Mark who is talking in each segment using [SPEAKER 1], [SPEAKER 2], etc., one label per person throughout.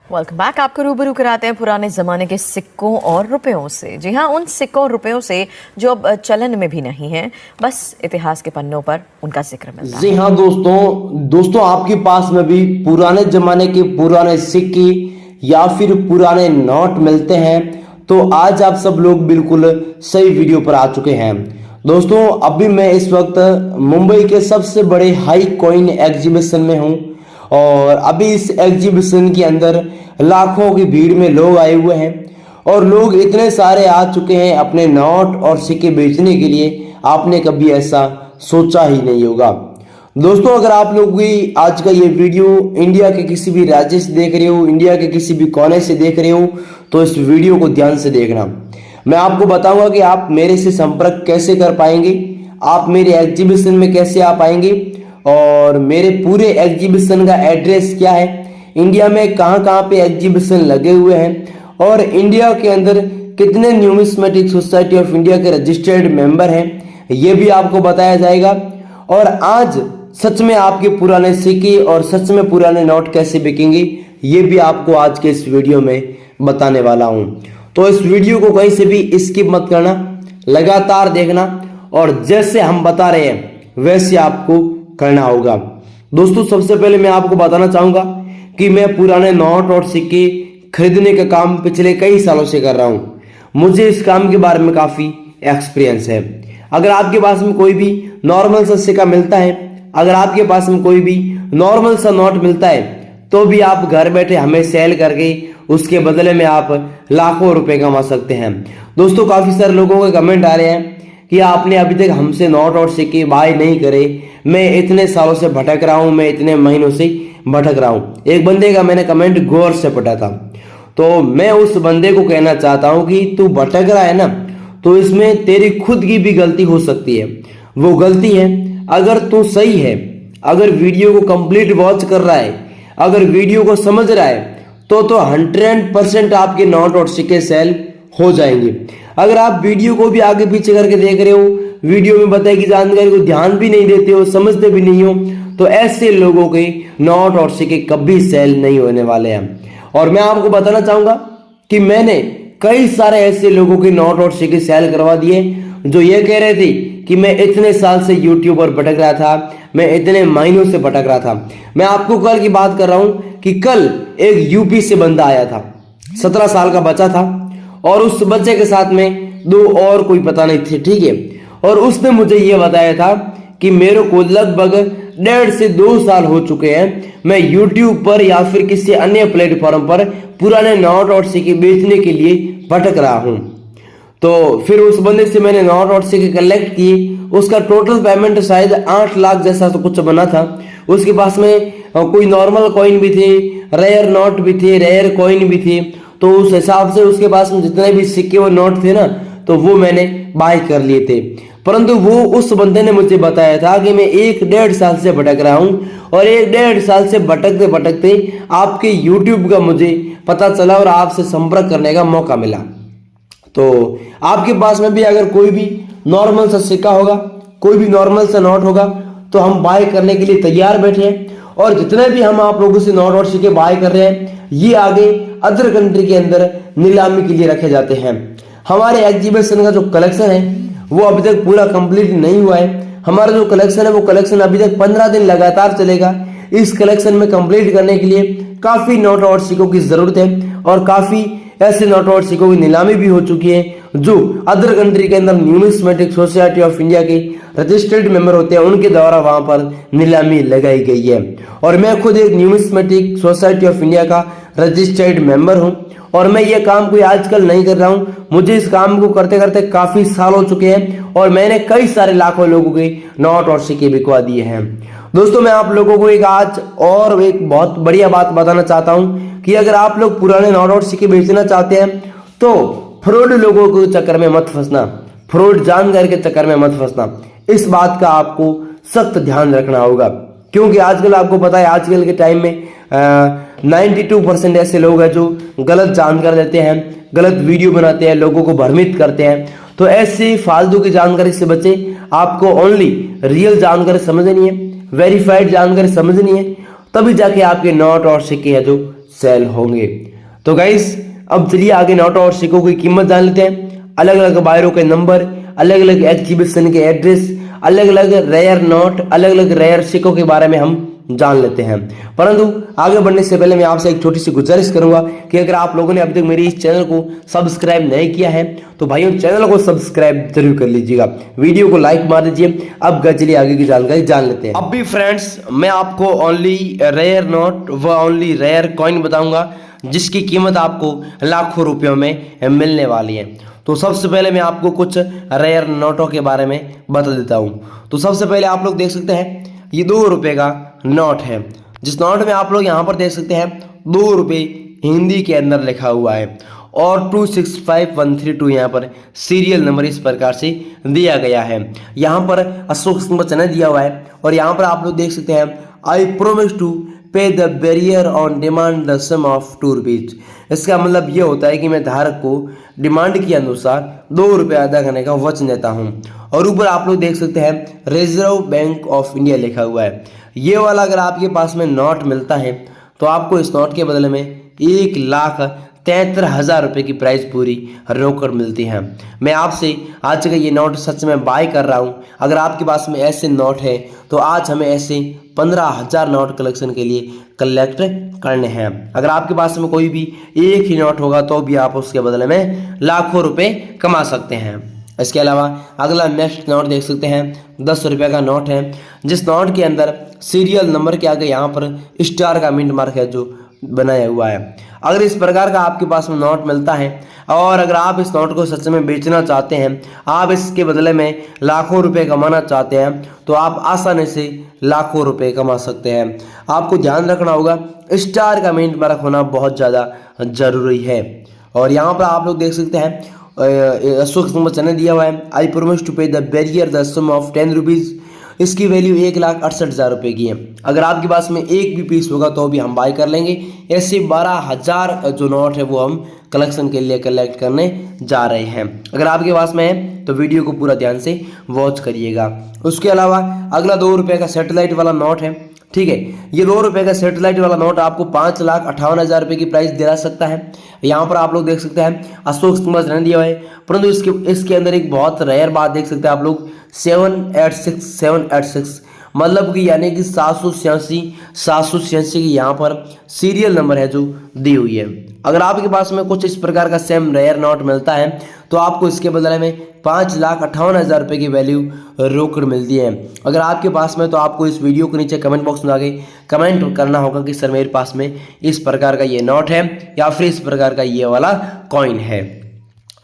[SPEAKER 1] Welcome back. आपको रूबरू कराते हैं पुराने जमाने के सिक्कों और रुपयों से। जी हाँ, उन सिक्कों और रुपयों से जो अब चलन में भी नहीं है, बस इतिहास के पन्नों पर उनका जिक्र मिलता है।
[SPEAKER 2] जी हाँ दोस्तों आपके पास में भी पुराने जमाने के पुराने सिक्के या फिर पुराने नोट मिलते हैं तो आज आप सब लोग बिल्कुल सही वीडियो पर आ चुके हैं। दोस्तों अभी मैं इस वक्त मुंबई के सबसे बड़े हाई कॉइन एग्जीबिशन में हूँ और अभी इस एग्जीबिशन के अंदर लाखों की भीड़ में लोग आए हुए हैं और लोग इतने सारे आ चुके हैं अपने नोट और सिक्के बेचने के लिए, आपने कभी ऐसा सोचा ही नहीं होगा। दोस्तों अगर आप लोग भी आज का ये वीडियो इंडिया के किसी भी राज्य से देख रहे हो, इंडिया के किसी भी कोने से देख रहे हो, तो इस वीडियो को ध्यान से देखना। मैं आपको बताऊंगा कि आप मेरे से संपर्क कैसे कर पाएंगे, आप मेरे एग्जीबिशन में कैसे आ पाएंगे और मेरे पूरे एग्जीबिशन का एड्रेस क्या है, इंडिया में कहाँ कहाँ पे एग्जीबिशन लगे हुए हैं और इंडिया के अंदर कितने न्यूमिस्मेटिक सोसाइटी ऑफ इंडिया के रजिस्टर्ड मेंबर हैं, ये भी आपको बताया जाएगा। और आज सच में आपके पुराने सिक्के और सच में पुराने नोट कैसे बिकेंगे, ये भी आपको आज के इस वीडियो में बताने वाला हूं। तो इस वीडियो को कहीं से भी स्किप मत करना, लगातार देखना और जैसे हम बता रहे हैं वैसे आपको करना होगा। दोस्तों सबसे पहले मैं आपको बताना चाहूंगा कि मैं पुराने नोट और सिक्के खरीदने का काम पिछले कई सालों से कर रहा हूं। मुझे इस काम के बारे में काफी एक्सपीरियंस है। अगर आपके पास में कोई भी नॉर्मल सा सिक्का मिलता है, अगर आपके पास में कोई भी नॉर्मल सा नोट मिलता है, तो भी आप घर बैठे हमें सेल करके उसके बदले में आप लाखों रुपए कमा सकते हैं। दोस्तों काफी सारे लोगों के कमेंट आ रहे हैं कि आपने अभी तक हमसे नोट और सिक्के बाय नहीं करे, मैं इतने सालों से भटक रहा हूं, मैं इतने महीनों से भटक रहा हूं। एक बंदे का मैंने कमेंट गौर से पढ़ा था, तो मैं उस बंदे को कहना चाहता हूं कि तू भटक रहा है ना, तो इसमें तेरी खुद की भी गलती हो सकती है। वो गलती है अगर तू सही है, अगर वीडियो को कंप्लीट वॉच कर रहा है, अगर वीडियो को समझ रहा है, तो 100% आपके नोट और सिक्के सेल हो जाएंगे। अगर आप वीडियो को भी आगे पीछे करके देख रहे हो, वीडियो में बताई की जानकारी को ध्यान भी नहीं देते हो, समझते भी नहीं हो, तो ऐसे लोगों के नोट और सिक्के कभी सेल नहीं होने वाले हैं। और मैं आपको बताना चाहूंगा कि मैंने कई सारे ऐसे लोगों के नोट और सिक्के सेल करवा दिए जो ये कह रहे थे कि मैं इतने साल से यूट्यूब पर भटक रहा था, मैं इतने महीनों से भटक रहा था। मैं आपको कल की बात कर रहा हूं कि कल एक यूपी से बंदा आया था, 17 साल का बच्चा था और उस बच्चे के साथ में दो और कोई पता नहीं थे, ठीक है। और उसने मुझे ये बताया था कि मेरे को लगभग 1.5 से 2 साल हो चुके हैं, मैं YouTube पर या फिर किसी अन्य प्लेटफॉर्म पर पुराने नोट और सिक्के बेचने के लिए भटक रहा हूं। तो फिर उस बंदे से मैंने नोट और सिक्के कलेक्ट किए, उसका टोटल पेमेंट शायद 8 लाख जैसा तो कुछ बना था। उसके पास में कोई नॉर्मल कॉइन भी थे, रेयर नोट भी थे, रेयर कॉइन भी थे, तो उस हिसाब से उसके पास में जितने भी सिक्के और नोट थे ना, तो वो मैंने बाय कर लिए थे। परंतु वो उस बंदे ने मुझे बताया था कि मैं 1-1.5 साल से भटक रहा हूं और 1-1.5 साल से भटकते भटकते आपके YouTube का मुझे पता चला और आपसे संपर्क करने का मौका मिला। तो आपके पास में भी अगर कोई भी नॉर्मल सा सिक्का होगा, कोई भी नॉर्मल सा नोट होगा, तो हम बाय करने के लिए तैयार बैठे हैं। और जितने भी हम आप लोगों से नोट और सिक्के बाय कर रहे हैं, ये आगे अदर कंट्री के अंदर नीलामी के लिए रखे जाते हैं। हमारे एग्जीबिशन का जो कलेक्शन है वो अभी तक पूरा कंप्लीट नहीं हुआ है। हमारा जो कलेक्शन है वो कलेक्शन अभी तक 15 दिन लगातार चलेगा। इस कलेक्शन में कंप्लीट करने के लिए काफी नोट और सिक्कों की जरूरत है और काफी ऐसे नोट और सिक्कों की नीलामी भी हो चुकी है जो अदर कंट्री के अंदर न्यूमिस्मेटिक सोसाइटी ऑफ इंडिया के रजिस्टर्ड मेंबर होते हैं, उनके द्वारा वहां पर नीलामी लगाई गई है। और मैं खुद एक न्यूमिस्मेटिक सोसाइटी ऑफ इंडिया का रजिस्टर्ड मेंबर हूं और मैं ये काम कोई आजकल नहीं कर रहा हूं, मुझे इस काम को करते करते काफी साल हो चुके हैं और मैंने कई सारे लाखों लोगों के नोट और सिक्के बिकवा दिए हैं। दोस्तों मैं आप लोगों को एक आज और एक बहुत बढ़िया बात बताना चाहता हूं कि अगर आप लोग पुराने नोट और सिक्के बेचना चाहते हैं तो फ्रॉड लोगों के चक्कर में मत फंसना, फ्रॉड जानकारी के चक्कर में मत फंसना। इस बात का आपको सख्त ध्यान रखना होगा, क्योंकि आजकल आपको पता है आजकल के टाइम में 92% ऐसे लोग हैं जो गलत जानकारी देते हैं, गलत वीडियो बनाते हैं, लोगों को भ्रमित करते हैं। तो ऐसी फालतू की जानकारी से बचें। आपको ओनली रियल जानकारी समझनी है, वेरीफाइड जानकारी समझनी है, तभी जाके आपके नोट और सिक्के है जो सेल होंगे। तो गाइस अब चलिए आगे नोटों और सिक्कों की कीमत जान लेते हैं। अलग अलग बायरों के नंबर, अलग अलग एग्जीबिशन के एड्रेस, अलग अलग रेयर नोट, अलग अलग रेयर सिक्कों के बारे में हम जान लेते हैं। परंतु आगे बढ़ने से पहले मैं आपसे एक छोटी सी गुजारिश करूंगा कि अगर आप लोगों ने अभी तक मेरे इस चैनल को सब्सक्राइब नहीं किया है तो भाइयों चैनल को सब्सक्राइब जरूर कर लीजिएगा, वीडियो को लाइक मार दीजिए। अब चलिए आगे की जानकारी जान लेते हैं। अब भी फ्रेंड्स मैं आपको ओनली रेयर नोट व ओनली रेयर कॉइन बताऊंगा जिसकी कीमत आपको लाखों रुपयों में मिलने वाली है। तो सबसे पहले मैं आपको कुछ रेयर नोटों के बारे में बता देता हूं। तो सबसे पहले आप लोग देख सकते हैं ये 2 रुपए का नोट है, जिस नोट में आप लोग यहाँ पर देख सकते हैं 2 रुपये हिंदी के अंदर लिखा हुआ है और 265132 यहाँ पर सीरियल नंबर इस प्रकार से दिया गया है। यहाँ पर अशोक स्तंभ चिन्ह दिया हुआ है और यहाँ पर आप लोग देख सकते हैं I promise to pay the bearer on demand the sum of 2 rupees. इसका मतलब ये होता है कि मैं धारक को डिमांड के अनुसार 2 रुपये अदा करने का वचन देता हूँ। और ऊपर आप लोग देख सकते हैं रिजर्व बैंक ऑफ इंडिया लिखा हुआ है। ये वाला अगर आपके पास में नोट मिलता है तो आपको इस नोट के बदले में 1,73,000 रुपये की प्राइस पूरी रोकड़ मिलती है। मैं आपसे आज का ये नोट सच में बाय कर रहा हूँ। अगर आपके पास में ऐसे नोट है तो आज हमें ऐसे 15,000 नोट कलेक्शन के लिए कलेक्ट करने हैं। अगर आपके पास में कोई भी एक ही नोट होगा तो भी आप उसके बदले में लाखों रुपए कमा सकते हैं। इसके अलावा अगला नेक्स्ट नोट देख सकते हैं 10 रुपये का नोट है, जिस नोट के अंदर सीरियल नंबर के आगे यहाँ पर स्टार का मिंट मार्क है जो बनाया हुआ है। अगर इस प्रकार का आपके पास में नोट मिलता है और अगर आप इस नोट को सच में बेचना चाहते हैं, आप इसके बदले में लाखों रुपए कमाना चाहते हैं तो आप आसानी से लाखों रुपए कमा सकते हैं। आपको ध्यान रखना होगा स्टार का मिंट मार्क होना बहुत ज़्यादा जरूरी है। और यहाँ पर आप लोग देख सकते हैं अशोक स्तंभ चिन्ह दिया हुआ है I promise to pay the bearer the sum of 10 rupees. इसकी वैल्यू 1,68,000 रुपये की है। अगर आपके पास में एक भी पीस होगा तो भी हम बाय कर लेंगे। ऐसे 12,000 जो नोट है वो हम कलेक्शन के लिए कलेक्ट करने जा रहे हैं। अगर आपके पास में है तो वीडियो को पूरा ध्यान से वॉच करिएगा। उसके अलावा अगला 2 रुपये का सैटेलाइट वाला नोट है, ठीक है। ये 2 रुपये का सैटेलाइट वाला नोट आपको 5,58,000 रुपये की प्राइस दिला सकता है। यहाँ पर आप लोग देख सकते हैं अशोक स्तंभ चिन्ह दिया हुआ है, परंतु इसके अंदर एक बहुत रेयर बात देख सकते हैं आप लोग 786 मतलब कि यानी कि 786 की यहाँ पर सीरियल नंबर है जो दी हुई है। अगर आपके पास में कुछ इस प्रकार का सेम रेयर नोट मिलता है तो आपको इसके बदले में 5,58,000 रुपये की वैल्यू रोकड़ मिलती है। अगर आपके पास में तो आपको इस वीडियो के नीचे कमेंट बॉक्स में आके कमेंट करना होगा कि सर मेरे पास में इस प्रकार का ये नोट है या फिर इस प्रकार का ये वाला कॉइन है।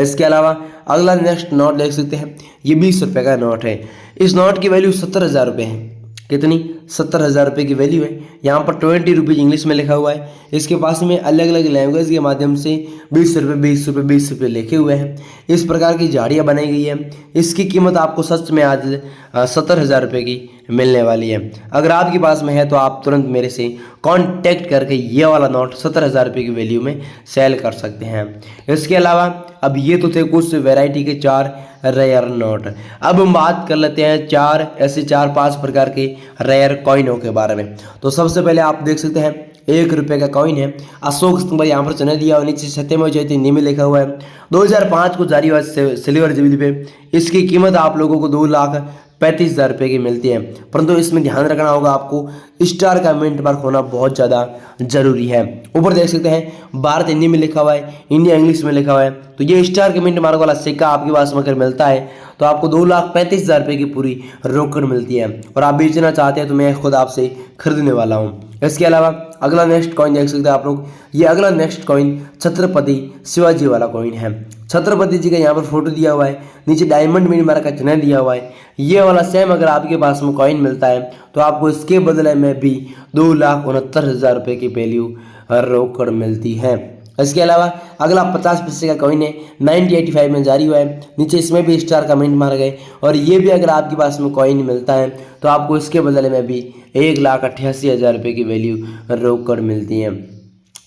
[SPEAKER 2] इसके अलावा अगला नेक्स्ट नोट देख सकते हैं ये 20 रुपये का नोट है। इस नोट की वैल्यू 70,000 रुपये है। कितनी? 70,000 रुपये की वैल्यू है। यहाँ पर 20 रुपीज़ इंग्लिश में लिखा हुआ है। इसके पास में अलग अलग लैंग्वेज के माध्यम से 20 रुपये 20 रुपये 20 रुपये लिखे हुए हैं। इस प्रकार की झाड़ियाँ बनाई गई है। इसकी कीमत आपको सच में आज 70,000 रुपये की मिलने वाली है। अगर आपके पास में है तो आप तुरंत मेरे से कांटेक्ट करके ये वाला नोट 70,000 रुपये की वैल्यू में सेल कर सकते हैं। इसके अलावा अब ये तो थे कुछ वैरायटी के 4 रेयर नोट। अब हम बात कर लेते हैं 4-5 प्रकार के रेयर कॉइनों के बारे में। तो सबसे पहले आप देख सकते हैं 1 रुपये का कॉइन है, अशोक स्तंभ यहाँ पर चिन्ह दिया और नीचे सत्यमेव जयते हिंदी में लिखा हुआ है। 2005 को जारी हुआ सिल्वर जुबली पे इसकी कीमत आप लोगों को 2,35,000 रुपये की मिलती है। परंतु इसमें ध्यान रखना होगा आपको स्टार का मिंट मार्क होना बहुत ज़्यादा जरूरी है। ऊपर देख सकते हैं भारत हिंदी में लिखा हुआ है, इंडिया इंग्लिश में लिखा हुआ है। तो ये स्टार के मिंट मार्क वाला सिक्का आपके पास में अगर मिलता है तो आपको 2,35,000 रुपये की पूरी रोकड़ मिलती है और आप बेचना चाहते हैं तो मैं खुद आपसे खरीदने वाला हूँ। इसके अलावा अगला नेक्स्ट कॉइन देख सकते हैं आप लोग। ये अगला नेक्स्ट कॉइन छत्रपति शिवाजी वाला कॉइन है। छत्रपति जी का यहाँ पर फोटो दिया हुआ है, नीचे डायमंड मिनी मार्क का चिन्ह दिया हुआ है। ये वाला सेम अगर आपके पास में कॉइन मिलता है तो आपको इसके बदले में भी 2,69,000 रुपये की वैल्यू रोकड़ मिलती है। इसके अलावा अगला 50 पैसे का कॉइन है, 1985 में जारी हुआ है। नीचे इसमें भी स्टार का मिंट मार्क है और ये भी अगर आपके पास में कॉइन मिलता है तो आपको इसके बदले में भी 1,88,000 रुपये की वैल्यू रोकड़ मिलती है।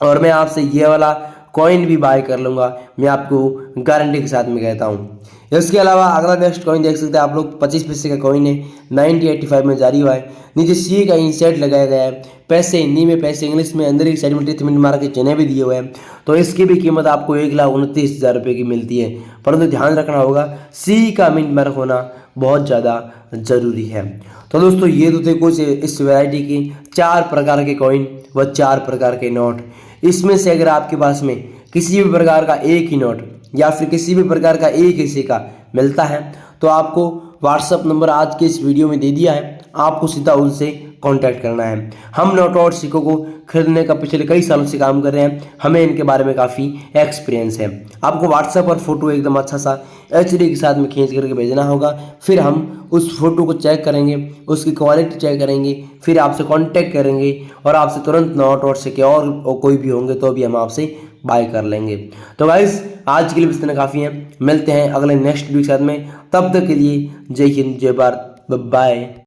[SPEAKER 2] और मैं आपसे ये वाला कॉइन भी बाय कर लूँगा, मैं आपको गारंटी के साथ में कहता हूँ। इसके अलावा अगला नेक्स्ट कॉइन देख सकते हैं आप लोग, 25 पैसे का कॉइन है, 1985 में जारी हुआ है। नीचे सी का इंसर्ट लगाया गया है, पैसे हिंदी में, पैसे इंग्लिश में, अंदर एक साइड में टिथ मिनट मार के चिन्ह भी दिए हुए हैं। तो इसकी भी कीमत आपको 1,29,000 रुपये की मिलती है। परंतु ध्यान रखना होगा सी का मिंट मार्क होना बहुत ज़्यादा ज़रूरी है। तो दोस्तों ये तो थे कुछ इस वैरायटी की 4 प्रकार के कॉइन व 4 प्रकार के नोट। इसमें से अगर आपके पास में किसी भी प्रकार का एक ही नोट या फिर किसी भी प्रकार का एक ही सिक्का मिलता है तो आपको व्हाट्सअप नंबर आज के इस वीडियो में दे दिया है, आपको सीधा उनसे कांटेक्ट करना है। हम नोट और सिक्कों को खरीदने का पिछले कई सालों से काम कर रहे हैं, हमें इनके बारे में काफ़ी एक्सपीरियंस है। आपको व्हाट्सएप पर फोटो एकदम अच्छा सा HD के साथ में खींच करके भेजना होगा, फिर हम उस फोटो को चेक करेंगे, उसकी क्वालिटी चेक करेंगे, फिर आपसे कांटेक्ट करेंगे और आपसे तुरंत नोट और सिक्के और कोई भी होंगे तो भी हम आपसे बाय कर लेंगे। तो गाइस आज के लिए इतना काफ़ी है, मिलते हैं अगले नेक्स्ट वीडियो के साथ में, तब तक के लिए जय हिंद, जय भारत, बाय।